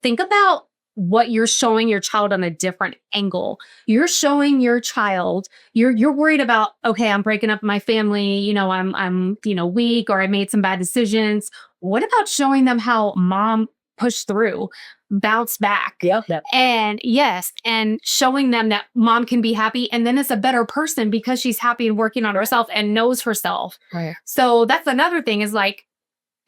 think about what you're showing your child on a different angle. You're showing your child, you're worried about, okay, I'm breaking up my family, I'm weak, or I made some bad decisions. What about showing them how mom pushed through, bounced back? Yep. And yes, and showing them that mom can be happy and then is a better person because she's happy and working on herself and knows herself. Right. So that's another thing is like,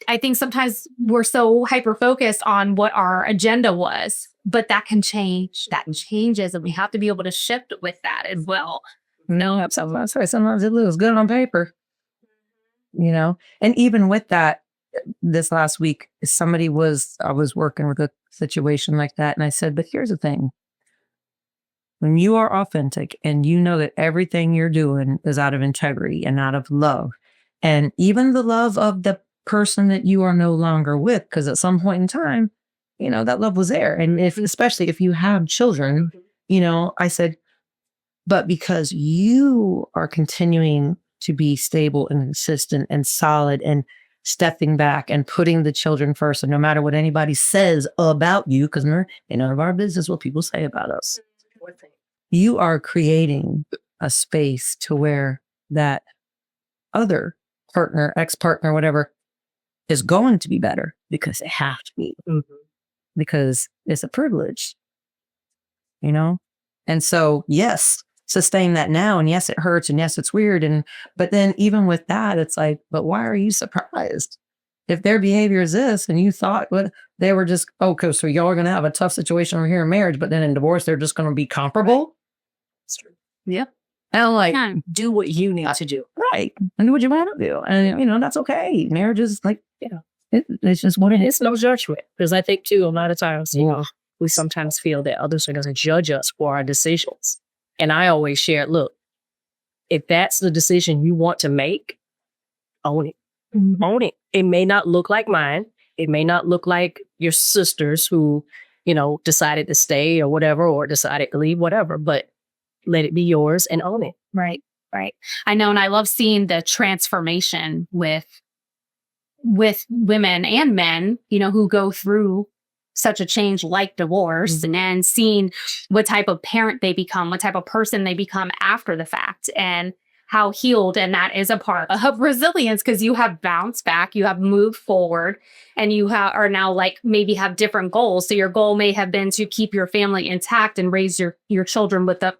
I think sometimes we're so hyper-focused on what our agenda was, but that can change. That changes, and we have to be able to shift with that as well. No, absolutely. Sometimes it looks good on paper, and even with that, this last week, I was working with a situation like that, and I said, but here's the thing. When you are authentic and you know that everything you're doing is out of integrity and out of love, and even the love of the person that you are no longer with, because at some point in time, that love was there. And especially if you have children, I said, but because you are continuing to be stable and consistent and solid and stepping back and putting the children first, and no matter what anybody says about you, because none of our business what people say about us, you are creating a space to where that other partner, ex-partner, whatever, is going to be better because they have to be, because it's a privilege, And so, yes, sustain that now. And yes, it hurts. And yes, it's weird. But then even with that, it's like, but why are you surprised? If their behavior is this and you thought they were just, okay, so y'all are going to have a tough situation over here in marriage, but then in divorce, they're just going to be comparable. That's true. Yeah. And I'm like, do what you need to do. Right. And do what you want to do. And, that's okay. Marriage is like, it's just what it is. It's no judgment. Because I think too, a lot of times, we sometimes feel that others are going to judge us for our decisions. And I always share, look, if that's the decision you want to make, own it. Own it. It may not look like mine. It may not look like your sisters who, decided to stay or whatever, or decided to leave, whatever, but let it be yours and own it. Right. I know. And I love seeing the transformation with women and men, who go through such a change like divorce, and then seeing what type of parent they become, what type of person they become after the fact, and how healed. And that is a part of resilience, because you have bounced back, you have moved forward, and you are now like maybe have different goals. So your goal may have been to keep your family intact and raise your children with the,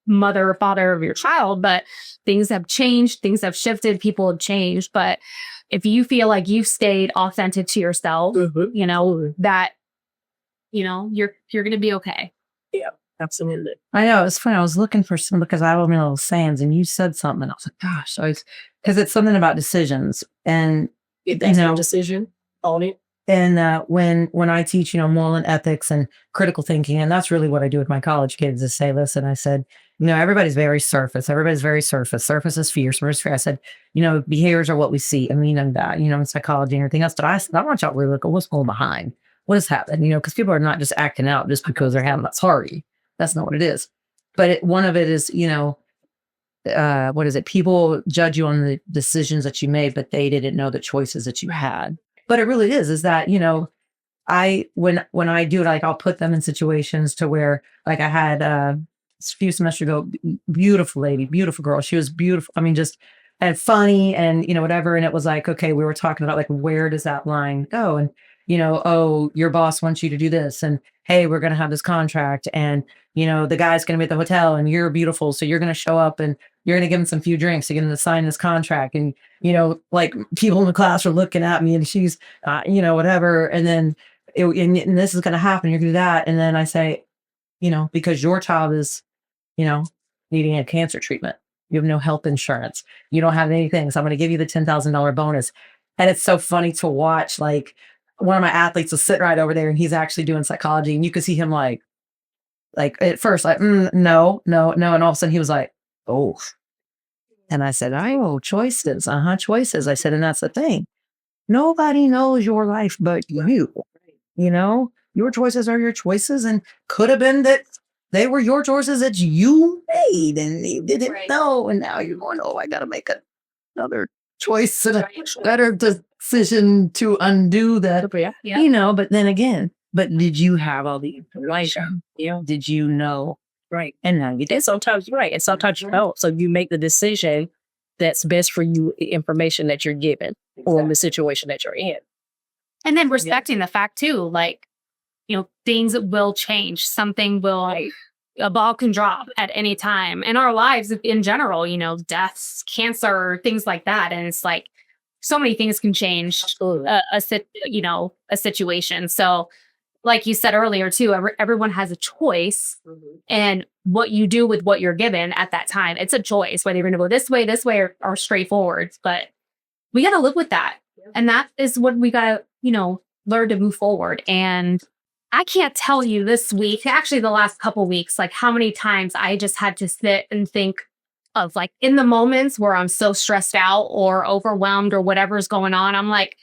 mother or father of your child, but things have changed, things have shifted, people have changed. But if you feel like you've stayed authentic to yourself, that, you're going to be okay. Yeah, absolutely. I know. It's funny. I was looking for some, because I have my little sayings, and you said something, and I was like, gosh, because it's something about decisions. And, if that's your decision, own it. And when I teach, moral and ethics and critical thinking, and that's really what I do with my college kids, is say, listen, I said, everybody's very surface. Everybody's very surface. Surface is fear. Surface is fear. I said, behaviors are what we see. And that, in psychology and everything else. But I said, I want y'all to really look at what's going behind. What has happened? Because people are not just acting out just because they're having a party. That's not what it is. But one of it is, what is it? People judge you on the decisions that you made, but they didn't know the choices that you had. But it really is that, when I do it, like I'll put them in situations to where, like I had a few semesters ago, beautiful lady, beautiful girl. She was beautiful. I mean, just and funny and, whatever. And it was like, okay, we were talking about like, where does that line go? And, oh, your boss wants you to do this. And hey, we're going to have this contract. And, the guy's going to be at the hotel and you're beautiful. So you're going to show up and you're going to give him some few drinks. You're going to sign this contract. And, like people in the class are looking at me and she's, whatever. And then and this is going to happen. You're going to do that. And then I say, because your child is, needing a cancer treatment. You have no health insurance. You don't have anything. So I'm going to give you the $10,000 bonus. And it's so funny to watch. Like one of my athletes was sitting right over there and he's actually doing psychology. And you could see him like at first, like, no. And all of a sudden he was like, oh. And I said, oh, choices. Choices. I said, and that's the thing. Nobody knows your life but you. Your choices are your choices, and could have been that they were your choices that you made and you didn't know. And now you're going, oh, I got to make another choice and a better decision to undo that. Yeah. But then again, But did you have all the information? Yeah. Did you know? Right. And now you did. And sometimes, right. And sometimes you don't. So you make the decision that's best for you, the information that you're given or the situation that you're in. And then respecting the fact too, like, things will change. Something will, a ball can drop at any time in our lives in general, deaths, cancer, things like that. And it's like, so many things can change a situation. So like you said earlier too, everyone has a choice, and what you do with what you're given at that time, it's a choice, whether you're going to go this way, or straightforward. But we got to live with that. And that is what we got to, learn to move forward. And I can't tell you this week, actually the last couple weeks, like how many times I just had to sit and think of, like, in the moments where I'm so stressed out or overwhelmed or whatever's going on, I'm like,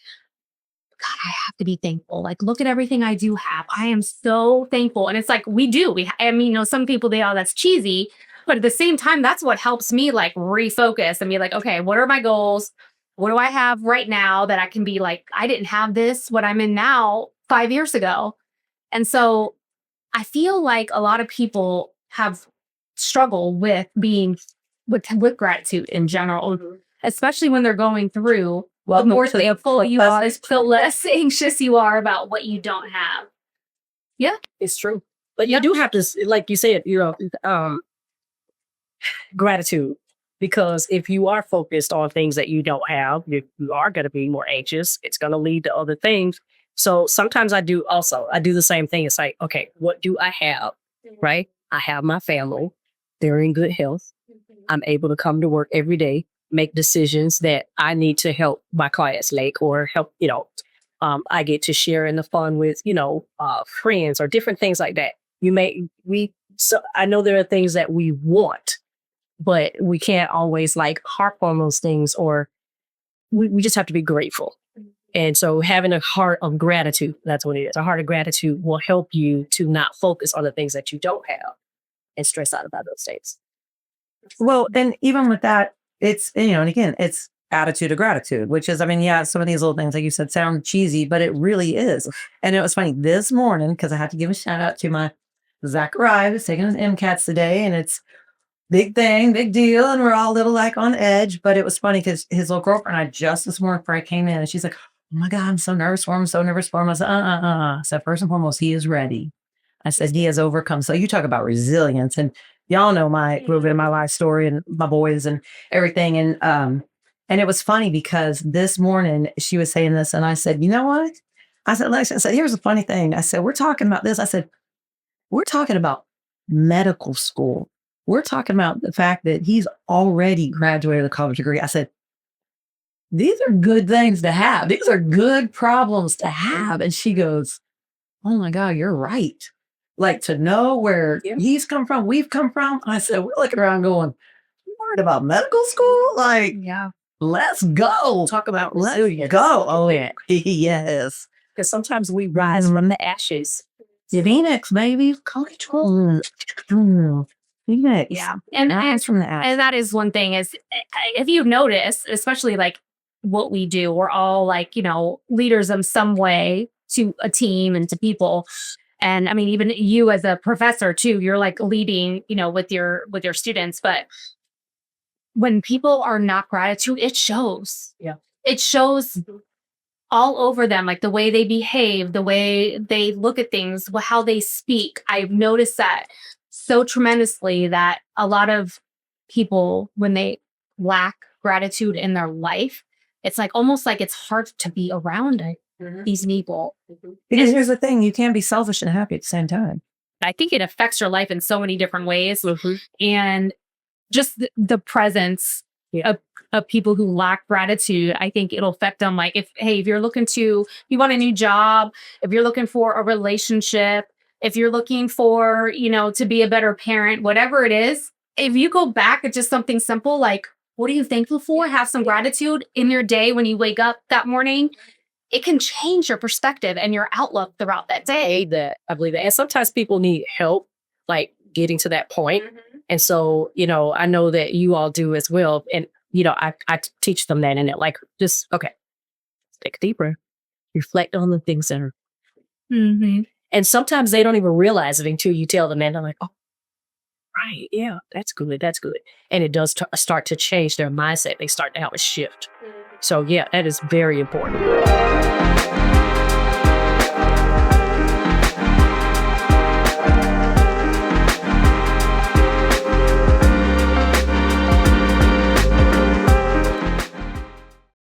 God, I have to be thankful. Like, look at everything I do have. I am so thankful. And it's like, some people, that's cheesy, but at the same time, that's what helps me like refocus and be like, okay, what are my goals? What do I have right now that I can be like, I didn't have this, what I'm in now 5 years ago. And so I feel like a lot of people have struggled with being with gratitude in general, especially when they're going through. The more thankful you are, the less anxious you are about what you don't have. Yeah, it's true. But you do have to, like you said, gratitude. Because if you are focused on things that you don't have, you are going to be more anxious. It's going to lead to other things. So sometimes I do the same thing. It's like, okay, what do I have? Right? I have my family. They're in good health. I'm able to come to work every day, make decisions that I need to help my clients make or help, I get to share in the fun with, friends or different things like that. So I know there are things that we want, but we can't always like harp on those things, or we just have to be grateful. And so having a heart of gratitude, that's what it is. A heart of gratitude will help you to not focus on the things that you don't have and stress out about those things. Well, then even with that, it's, and again, it's attitude of gratitude, which is, some of these little things, like you said, sound cheesy, but it really is. And it was funny this morning, because I had to give a shout out to my Zachariah, who's taking his MCATs today, and it's big thing, big deal. And we're all a little like on edge, but it was funny because his little girlfriend, I just this morning before I came in, and she's like, oh my God, I'm so nervous for him. So nervous for him. I said, I said, first and foremost, he is ready. I said, he has overcome. So you talk about resilience, and y'all know my little bit of my life story and my boys and everything. And it was funny because this morning she was saying this, and I said, you know what? I said, Lex, I said, here's the funny thing. I said, we're talking about this. I said, we're talking about medical school. We're talking about the fact that he's already graduated with a college degree. I said, these are good things to have. These are good problems to have. And she goes, oh my God, you're right. Like, to know where he's come from, we've come from. I said, we're looking around going, you worried about medical school? Like, yeah, let's go. Talk about Let's resilience. go. Oh, yeah. Yes. Because sometimes we rise from the ashes. Phoenix, baby. College. Phoenix. yeah. And from the ashes. And that is one thing is, if you've noticed, especially like what we do, we're all like, leaders in some way to a team and to people. And even you as a professor too, you're like leading, with your students. But when people are not gratitude, it shows. Yeah. It shows all over them, like the way they behave, the way they look at things, how they speak. I've noticed that so tremendously, that a lot of people, when they lack gratitude in their life, it's like almost like it's hard to be around these people. Because here's the thing, you can't be selfish and happy at the same time. I think it affects your life in so many different ways. And just the presence of people who lack gratitude, I think it'll affect them. Like, if you're you want a new job, if you're looking for a relationship, if you're looking for, to be a better parent, whatever it is, if you go back at just something simple, like, what are you thankful for? Have some gratitude in your day when you wake up that morning. It can change your perspective and your outlook throughout that day. I believe that. And sometimes people need help, like getting to that point. And so, I know that you all do as well. And, I teach them that, and it like, just, okay, take a deep breath, reflect on the things that are, and And sometimes they don't even realize it until you tell them, and I'm like, oh, right, yeah, that's good, that's good. And it does start to change their mindset. They start to have a shift. So yeah, that is very important.